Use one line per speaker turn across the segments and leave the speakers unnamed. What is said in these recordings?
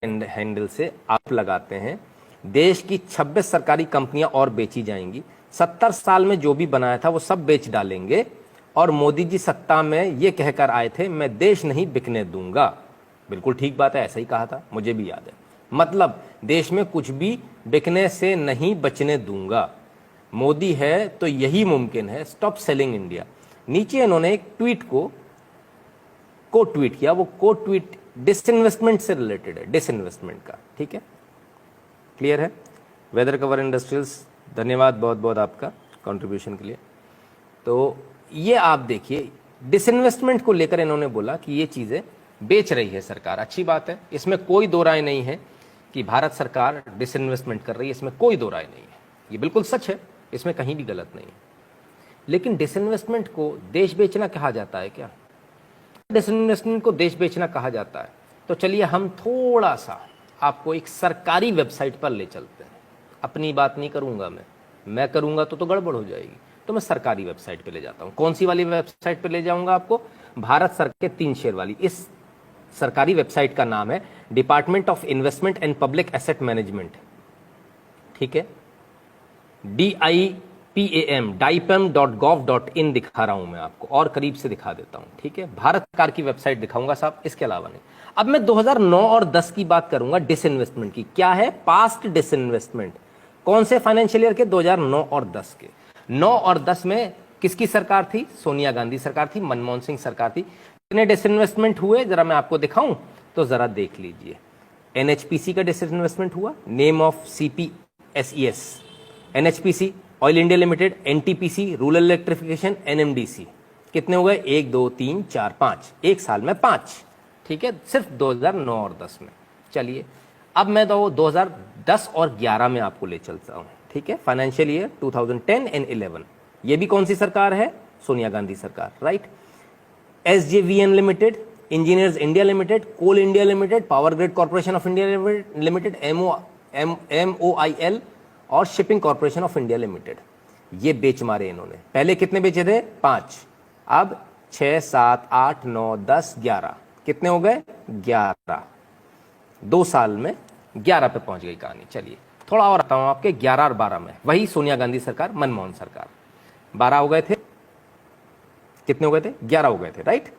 Handle से आप लगाते हैं, देश की 26 सरकारी कंपनियां और बेची जाएंगी, 70 साल में जो भी बनाया था वो सब बेच डालेंगे, और मोदी जी सत्ता में ये कहकर आए थे मैं देश नहीं बिकने दूंगा। बिल्कुल ठीक बात है, ऐसा ही कहा था, मुझे भी याद है। मतलब देश में कुछ भी बिकने से नहीं बचने दूंगा, मोदी है तो यही मुमकिन है, स्टॉप सेलिंग इंडिया। नीचे इन्होंने एक ट्वीट को ट्वीट किया, वो ट्वीट डिसइन्वेस्टमेंट से रिलेटेड है, डिसइन्वेस्टमेंट का, ठीक है, क्लियर है। वेदर कवर इंडस्ट्रियल्स, धन्यवाद बहुत बहुत आपका कंट्रीब्यूशन के लिए। तो ये आप देखिए, डिसइन्वेस्टमेंट को लेकर इन्होंने बोला कि ये चीजें बेच रही है सरकार, अच्छी बात है, इसमें कोई दो राय नहीं है कि भारत सरकार डिसइन्वेस्टमेंट कर रही है, इसमें कोई दो राय नहीं है, ये बिल्कुल सच है, इसमें कहीं भी गलत नहीं है। लेकिन डिसइन्वेस्टमेंट को देश बेचना कहा जाता है क्या? डिसइन्वेस्टमेंट को देश बेचना कहा जाता है तो चलिए हम थोड़ा सा आपको एक सरकारी वेबसाइट पर ले चलते हैं। अपनी बात नहीं करूंगा मैं करूंगा तो गड़बड़ हो जाएगी, तो मैं सरकारी वेबसाइट पे ले जाता हूं। कौन सी वाली वेबसाइट पे ले जाऊंगा आपको? भारत सरकार के 3 शेयर वाली। इस सरकारी वेबसाइट का नाम है department of investment and public asset management, ठीक है, DIPAM.gov.in दिखा रहा हूं मैं आपको, और करीब से दिखा देता हूं, ठीक है, भारत सरकार की वेबसाइट दिखाऊंगा साहब, इसके अलावा नहीं। अब मैं 2009 और 10 की बात करूंगा डिसइन्वेस्टमेंट की। क्या है? Past disinvestment. कौन से फाइनेंशियल ईयर के? 2009 और 10 के। 9 और 10 में किसकी सरकार थी? सोनिया गांधी सरकार थी, मनमोहन सिंह सरकार थी। कितने डिसइन्वेस्टमेंट हुए जरा मैं आपको दिखाऊं तो जरा देख लीजिए। NHPC का डिसइन्वेस्टमेंट हुआ, name of CPSES, NHPC oil India limited, NTPC rural electrification, NMDC। कितने हो गए? 1 2 3 4 5, एक साल में 5, ठीक है, सिर्फ 2009 और 10 में। चलिए अब मैं तो 2010 और 11 में आपको ले चलता हूं, ठीक है, फाइनेंशियल ईयर 2010 एंड 11। ये भी कौन सी सरकार है? सोनिया गांधी सरकार, right. SJVN limited, engineers India limited, coal India limited, power grid corporation of India limited, MOIL और shipping corporation of India limited. ये बेच मारे इन्होंने। पहले कितने बेचे थे? 5, अब 6 7 8 9 10 11, कितने हो गए? 11। 2 साल में 11 पे पहुंच गई कहानी। चलिए थोड़ा और आता हूं आपके 11 और 12 में, वही सोनिया गांधी सरकार, मनमोहन सरकार। 12 हो गए थे, कितने हो गए थे? 11 हो गए थे, right.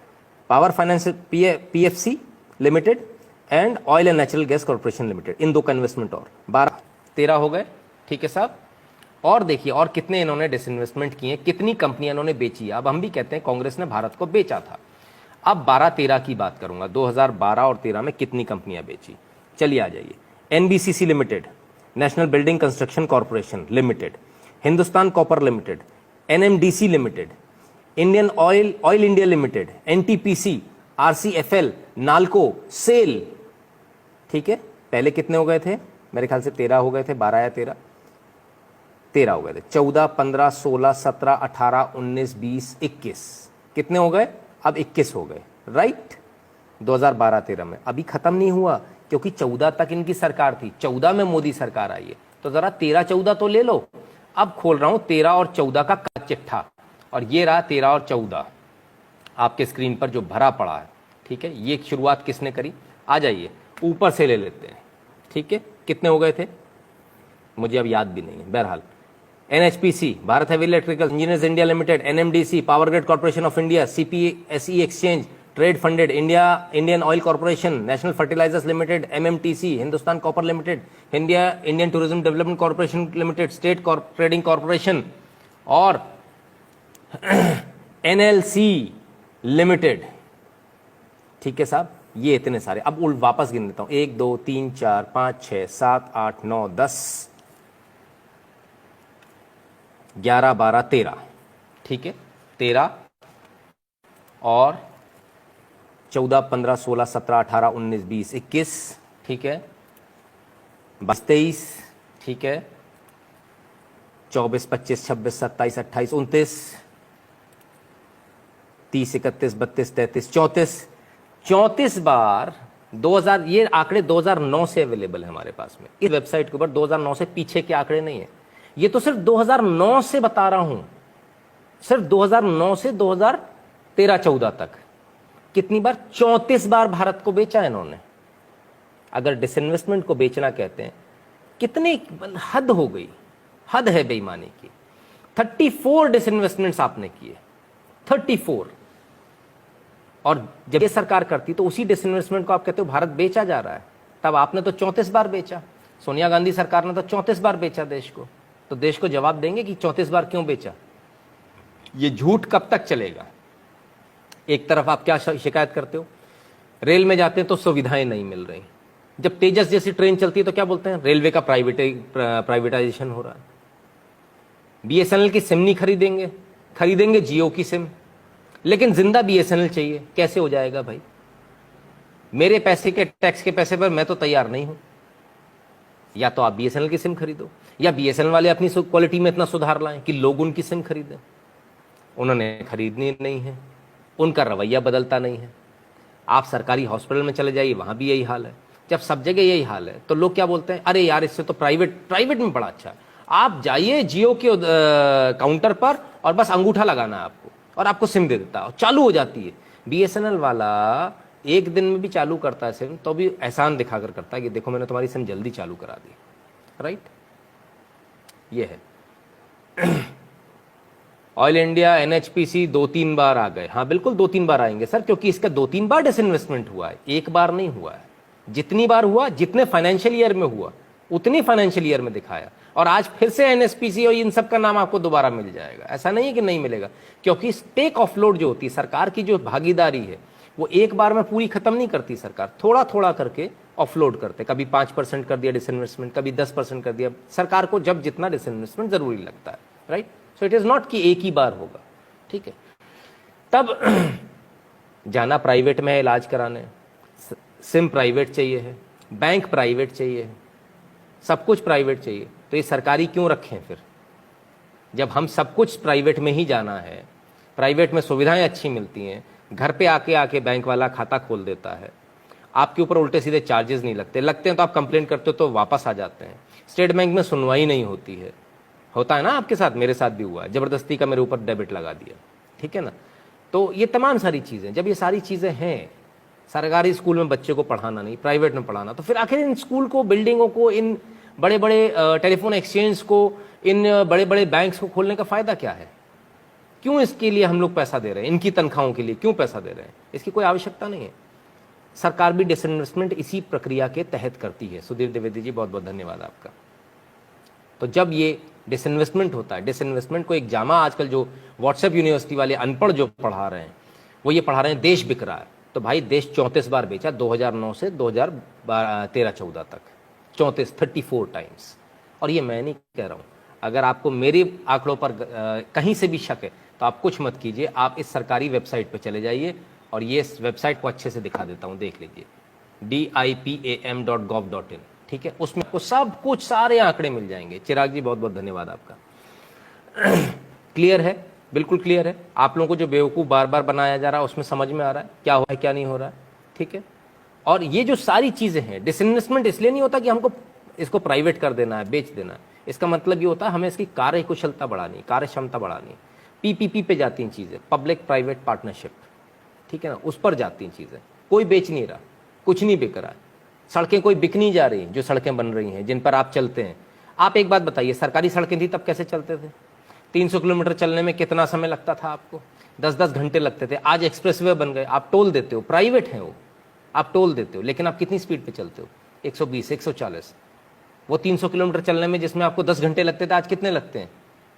Power finance PFC limited and oil and natural gas corporation limited, इन दो का इन्वेस्टमेंट और 12 13 हो गए, ठीक है साहब। और देखिए और कितने इन्होंने डिसइन्वेस्टमेंट किए, कितनी कंपनियां इन्होंने बेची। अब हम भी कहते हैं कांग्रेस ने भारत को बेचा था। अब 12-13 की बात करूंगा, 2012 और 13 में कितनी कंपनियां बेची। चलिए आ जाइए। NBCC limited, national building construction corporation limited, Hindustan copper limited, NMDC limited, Indian oil India limited, NTPC, RCFL, Nalco, SAIL, ठीक है। पहले कितने हो गए थे? मेरे ख्याल से 13 हो गए थे, 12 या 13 हो गए थे। 14 15 16 17 18 19 20 21, कितने हो गए? अब 21 हो गए, राइट। 2012-13 में अभी खत्म नहीं हुआ, क्योंकि 14 तक इनकी सरकार थी, 14 में मोदी सरकार आई है, तो जरा 13-14 तो ले लो। अब खोल रहा हूं 13 और 14 का चिट्ठा, और ये रहा 13 और 14 आपके स्क्रीन पर जो भरा पड़ा है, ठीक है। ये शुरुआत किसने करी? आ जाइए ऊपर से ले लेते हैं, ठीक है। कितने हो गए थे मुझे अब याद भी नहीं है, बहरहाल। NHPC, Bharat heavy electrical engineers India limited, NMDC, power grid corporation of India, CPSE exchange trade funded, Indian oil corporation, national fertilizers limited, MMTC, Hindustan copper limited, Indian tourism development corporation limited, state trading corporation और NLC limited, ठीक है साहब। ये इतने सारे। अब वापस गिन लेता हूं, 1 2 3 4 5 6 7 8 9 10 11 12 13, ठीक है। 13 और 14 15 16 17 18 19 20 21, ठीक है। 22 23, ठीक है। 24 25 26 27 28 29 30 31 32 33 34 बार 2000। ये आंकड़े 2009 से अवेलेबल है हमारे पास में इस वेबसाइट के ऊपर। 2009 से पीछे के आंकड़े नहीं है, ये तो सिर्फ 2009 से बता रहा हूं, सिर्फ 2009 से 2013-14 तक। कितनी बार? 34 बार भारत को बेचा इन्होंने। अगर डिसइन्वेस्टमेंट को बेचना कहते हैं, कितनी हद हो गई, हद है बेईमानी की। 34 डिसइन्वेस्टमेंट्स आपने किए, 34। और जब ये सरकार करती तो उसी डिसइन्वेस्टमेंट को आप कहते हो भारत बेचा जा रहा है। तब आपने तो 34 बार बेचा, सोनिया गांधी सरकार ने तो 34 बार बेचा देश को। तो देश को जवाब देंगे कि 34 बार क्यों बेचा? ये झूठ कब तक चलेगा? एक तरफ आप क्या शिकायत करते हो, रेल में जाते हैं तो सुविधाएं नहीं मिल रही। जब तेजस जैसी ट्रेन चलती है तो क्या बोलते हैं, रेलवे का प्राइवेटाइजेशन हो रहा है। बीएसएनएल की सिम नहीं खरीदेंगे, खरीदेंगे जियो की सिम, लेकिन जिंदा बीएसएनएल चाहिए। कैसे हो जाएगा भाई? मेरे पैसे के, टैक्स के पैसे पर मैं तो तैयार नहीं हूं। या तो आप बीएसएनएल की सिम खरीदो, या बीएसएनएल वाले अपनी क्वालिटी में इतना सुधार लाएं कि लोग उनकी सिम खरीदें। उन्होंने खरीदनी नहीं है, उनका रवैया बदलता नहीं है। आप सरकारी हॉस्पिटल में चले जाइए, वहां भी यही हाल है। जब सब जगह यही हाल है तो लोग क्या बोलते हैं, अरे यार इससे तो प्राइवेट में बड़ा अच्छा है। आप जाइए जियो के काउंटर पर और बस अंगूठा लगाना है आपको, और आपको सिम दे देता है, चालू हो जाती है। बीएसएनएल वाला एक दिन में भी चालू करता है सिम, तो भी एहसान दिखाकर करता है कि देखो मैंने तुम्हारी सिम जल्दी चालू करा दी। राइट, ये है। ऑयल इंडिया एनएचपीसी 2-3 बार आ गए। हाँ बिल्कुल 2-3 बार आएंगे सर, क्योंकि इसका 2-3 बार डिसइन्वेस्टमेंट हुआ है, एक बार नहीं हुआ है। जितनी बार हुआ, जितने फाइनेंशियल ईयर में हुआ उतनी फाइनेंशियल ईयर में दिखाया। और आज फिर से एनएचपीसी और इन सब का नाम आपको दोबारा मिल जाएगा, ऐसा नहीं है कि नहीं मिलेगा। क्योंकि टेक ऑफलोड जो होती है, सरकार की जो भागीदारी है, वो एक बार में पूरी खत्म नहीं करती सरकार, थोड़ा थोड़ा करके ऑफलोड करते। कभी 5% कर दिया डिसइन्वेस्टमेंट, कभी 10% कर दिया। सरकार को जब जितना डिसइन्वेस्टमेंट जरूरी लगता है, right. So it is not कि एक ही बार होगा, ठीक है। तब जाना प्राइवेट में है इलाज कराने, सिम प्राइवेट चाहिए है, बैंक प्राइवेट चाहिए है, सब कुछ प्राइवेट चाहिए। तो ये सरकारी क्यों रखें फिर, जब हम सब कुछ प्राइवेट में ही जाना है। प्राइवेट में सुविधाएं अच्छी मिलती हैं, घर पे आके बैंक वाला खाता खोल देता है, आपके ऊपर उल्टे सीधे चार्जेस नहीं लगते हैं तो आप कंप्लेंट करते हो तो वापस आ जाते हैं। स्टेट बैंक में सुनवाई नहीं होती है, होता है ना आपके साथ, मेरे साथ भी हुआ है, जबरदस्ती का मेरे ऊपर डेबिट लगा दिया, ठीक है ना। तो ये तमाम सारी चीजें, जब ये सारी चीजें हैं, सरकारी स्कूल में बच्चे को पढ़ाना नहीं, प्राइवेट में पढ़ाना, तो फिर आखिर इन स्कूल को, बिल्डिंगों को, इन बड़े बड़े टेलीफोन एक्सचेंज को, इन बड़े बड़े बैंक्स को खोलने का फायदा क्या है? क्यों इसके लिए हम लोग पैसा दे रहे हैं? इनकी तनख्वाहों के लिए क्यों पैसा दे रहे हैं? इसकी कोई आवश्यकता नहीं है। सरकार भी डिसइन्वेस्टमेंट इसी प्रक्रिया के तहत करती है। सुधीर द्विवेदी जी, बहुत बहुत धन्यवाद आपका। तो जब ये डिसइन्वेस्टमेंट होता है, डिसइन्वेस्टमेंट को एक जामा आजकल जो व्हाट्सएप यूनिवर्सिटी वाले अनपढ़ जो पढ़ा रहे हैं, वो ये पढ़ा रहे हैं देश बिक रहा है। तो भाई देश 34 बार बेचा, 2009 से 2013-14 तक 34 टाइम्स। और ये मैं नहीं कह रहा हूं, अगर आपको मेरे आंकड़ों पर कहीं से भी शक है तो आप कुछ मत कीजिए, आप इस सरकारी वेबसाइट पर चले जाइए, और ये इस वेबसाइट को अच्छे से दिखा देता हूं, देख लीजिए, dipam.gov.in, ठीक है। उसमें आपको सब कुछ, सारे आंकड़े मिल जाएंगे। चिराग जी, बहुत बहुत धन्यवाद आपका। क्लियर है, बिल्कुल क्लियर है। आप लोगों को जो बेवकूफ़ बार बार बनाया जा रहा है उसमें समझ में आ रहा है क्या हो रहा है, क्या नहीं हो रहा है, ठीक है। और ये जो सारी चीज़ें हैं, डिसइन्वेस्टमेंट इसलिए नहीं होता कि हमको इसको प्राइवेट कर देना है, बेच देना है। इसका मतलब ये होता है हमें इसकी कार्य कुशलता बढ़ानी, कार्य क्षमता बढ़ानी। पीपीपी पे जाती हैं चीज़ें, पब्लिक प्राइवेट पार्टनरशिप, ठीक है ना, उस पर जाती हैं चीज़ें। कोई बेच नहीं रहा, कुछ नहीं बिक रहा है, सड़कें कोई बिक नहीं जा रही, जो सड़कें बन रही हैं, जिन पर आप चलते हैं। आप एक बात बताइए, सरकारी सड़कें थी तब कैसे चलते थे? 300 किलोमीटर चलने में कितना समय लगता था आपको? 10-10 घंटे लगते थे। आज एक्सप्रेसवे बन गए, आप टोल देते हो, प्राइवेट है वो, आप टोल देते हो, लेकिन आप कितनी स्पीड पे चलते हो? 120, 140। वो 300 किलोमीटर चलने में जिसमें आपको 10 घंटे लगते थे, आज कितने लगते हैं?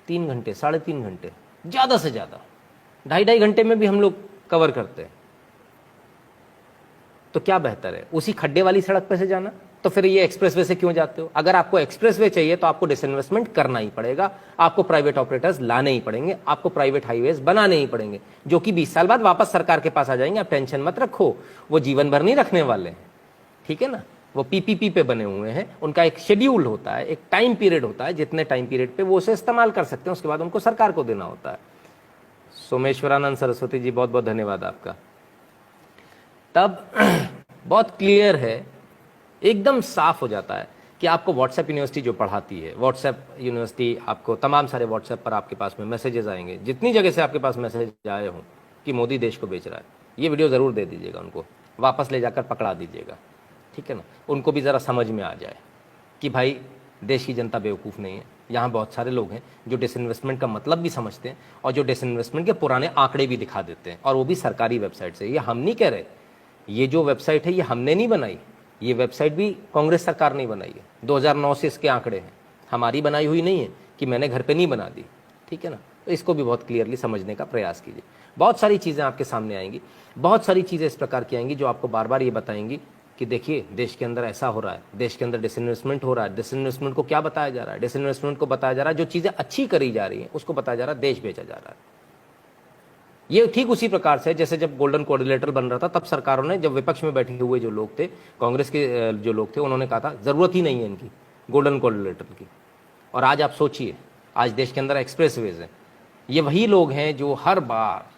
3 घंटे, 3.5 घंटे, ज़्यादा से ज़्यादा 2.5 घंटे में भी हम लोग कवर करते हैं। तो क्या बेहतर है, उसी खड्डे वाली सड़क पे से जाना? तो फिर ये एक्सप्रेसवे से क्यों जाते हो? अगर आपको एक्सप्रेसवे चाहिए तो आपको डिसइन्वेस्टमेंट करना ही पड़ेगा, आपको प्राइवेट ऑपरेटर्स लाने ही पड़ेंगे, आपको प्राइवेट हाईवेज बनाने ही पड़ेंगे, जो कि 20 साल बाद वापस सरकार के पास आ जाएंगे। आप टेंशन मत रखो, वो जीवन भर नहीं रखने वाले हैं, ठीक है ना। वो पीपीपी पे बने हुए हैं, उनका एक शेड्यूल होता है, एक टाइम पीरियड होता है, जितने टाइम पीरियड पे वो उसे इस्तेमाल कर सकते हैं, उसके बाद उनको सरकार को देना होता है। सोमेश्वरानंद सरस्वती जी, बहुत बहुत धन्यवाद आपका। तब बहुत क्लियर है, एकदम साफ हो जाता है कि आपको व्हाट्सएप यूनिवर्सिटी जो पढ़ाती है, व्हाट्सएप यूनिवर्सिटी आपको तमाम सारे व्हाट्सएप पर आपके पास में मैसेजेस आएंगे, जितनी जगह से आपके पास मैसेज आए हों कि मोदी देश को बेच रहा है, ये वीडियो ज़रूर दे दीजिएगा उनको, वापस ले जाकर पकड़ा दीजिएगा, ठीक है ना, उनको भी ज़रा समझ में आ जाए कि भाई देश की जनता बेवकूफ़ नहीं है। यहाँ बहुत सारे लोग हैं जो डिसइन्वेस्टमेंट का मतलब भी समझते हैं और जो डिसइन्वेस्टमेंट के पुराने आंकड़े भी दिखा देते हैं, और वो भी सरकारी वेबसाइट से। ये हम नहीं कह रहे, ये जो वेबसाइट है ये हमने नहीं बनाई, ये वेबसाइट भी कांग्रेस सरकार ने बनाई है। 2009 से इसके आंकड़े हैं, हमारी बनाई हुई नहीं है कि मैंने घर पे नहीं बना दी, ठीक है ना। तो इसको भी बहुत क्लियरली समझने का प्रयास कीजिए। बहुत सारी चीज़ें आपके सामने आएंगी, बहुत सारी चीज़ें इस प्रकार की आएंगी जो आपको बार बार ये बताएंगी कि देखिए देश के अंदर ऐसा हो रहा है, देश के अंदर डिसइन्वेस्टमेंट हो रहा है। डिसइन्वेस्टमेंट को क्या बताया जा रहा है? डिसइन्वेस्टमेंट को बताया जा रहा है जो चीज़ें अच्छी करी जा रही हैं उसको बताया जा रहा है देश बेचा जा रहा है। ये ठीक उसी प्रकार से जैसे जब गोल्डन कोऑर्डिनेटर बन रहा था तब सरकारों ने, जब विपक्ष में बैठे हुए जो लोग थे, कांग्रेस के जो लोग थे, उन्होंने कहा था जरूरत ही नहीं है इनकी गोल्डन कोऑर्डिनेटर की। और आज आप सोचिए, आज देश के अंदर एक्सप्रेसवेज हैं, ये वही लोग हैं जो हर बार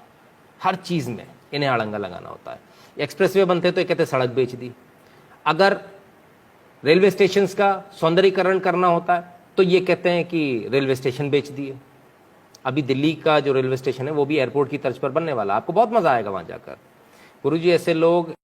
हर चीज़ में इन्हें अड़ंगा लगाना होता है। एक्सप्रेसवे बनते तो ये कहते सड़क बेच दी, अगर रेलवे स्टेशन का सौंदर्यीकरण करना होता है तो ये कहते हैं कि रेलवे स्टेशन बेच दिए। अभी दिल्ली का जो रेलवे स्टेशन है वो भी एयरपोर्ट की तर्ज पर बनने वाला, आपको बहुत मजा आएगा वहां जाकर। गुरुजी ऐसे लोग